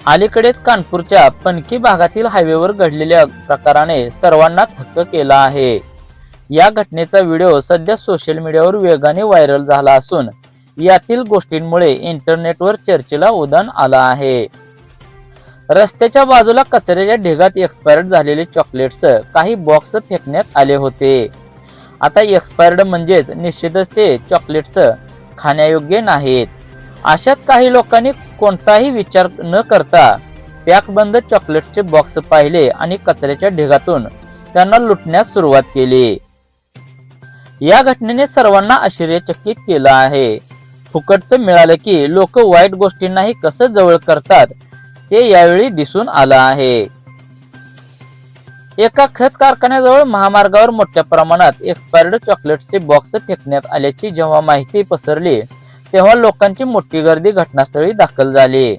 अलीकडेच कानपूरच्या पनकी भागातील हायवेवर घडलेल्या प्रकाराने सर्वांना थक्क केला आहे। या घटनेचा व्हिडिओ सध्या सोशल मीडियावर वेगाने व्हायरल झाला असून यातील गोष्टींमुळे इंटरनेटवर चर्चेला उधाण आलं आहे। रस्त्याच्या बाजूला कचऱ्याच्या ढिगात एक्सपायर्ड झालेले चॉकलेट्स काही बॉक्स फेकण्यात आले होते। आता एक्सपायर्ड म्हणजेच निश्चितच ते चॉकलेट्स खाण्यायोग्य नाहीत। अशात काही लोकांनी कोणताही विचार न करता पॅकबंद चॉकलेट्सचे बॉक्स पाहिले आणि कचऱ्याच्या ढिगातून त्यांना लुटण्यास सुरुवात केली। या घटनेने सर्वांना आश्चर्यचकित केलं आहे। फुकटचं मिळालं की लोक वाईट गोष्टींनाही कसं जवळ करतात ते यावेळी दिसून आलं आहे। एका खत कारखान्याजवळ महामार्गावर मोठ्या प्रमाणात एक्सपायर्ड चॉकलेट्सचे बॉक्स फेकण्यात आल्याची जेव्हा माहिती पसरली तेव्हा लोकांची मोठी गर्दी घटनास्थळी दाखल झाली।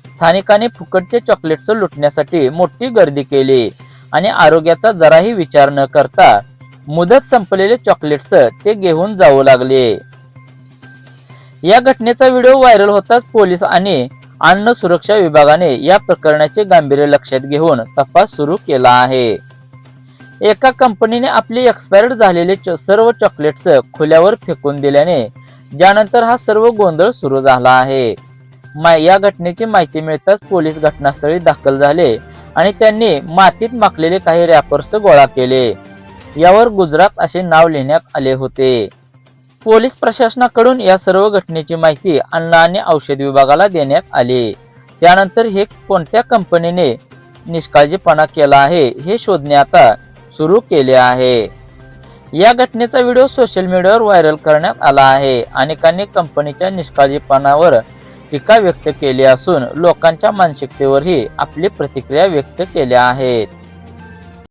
स्थानिकांनी फुकटचे चॉकलेट्स लुटण्यासाठी मोठी गर्दी केली आणि आरोग्याचा जराही विचार न करता मुदत संपलेले चॉकलेट्स ते घेऊन जाऊ लागले। या घटनेचा व्हिडिओ व्हायरल होताच पोलीस आणि अन्न सुरक्षा विभागाने या प्रकरणाचे गांभीर्य लक्षात घेऊन तपास सुरू केला आहे। एका कंपनीने आपले एक्सपायर्ड झालेले सर्व चॉकलेट्स खुल्यावर फेकून दिल्याने ज्यानंतर हा सर्व गोंधळ सुरू झाला आहे। या घटनेची माहिती मिळताच पोलीस घटनास्थळी दाखल झाले आणि त्यांनी मातीत माखलेले काही रॅपर्स गोळा केले। यावर गुजरात असे नाव लिहिण्यात आले होते। पोलीस प्रशासनाकडून या सर्व घटनेची माहिती अन्न आणि औषध विभागाला देण्यात आली। त्यानंतर हे कोणत्या कंपनीने निष्काळजीपणा केला आहे हे शोधणे आता सुरू केले आहे। या घटनेचा व्हिडिओ सोशल मीडियावर व्हायरल करण्यात आला आहे। अनेकांनी कंपनीच्या निष्काळजीपणावर टीका व्यक्त केली असून लोकांच्या मानसिकतेवरही आपली प्रतिक्रिया व्यक्त केल्या आहेत।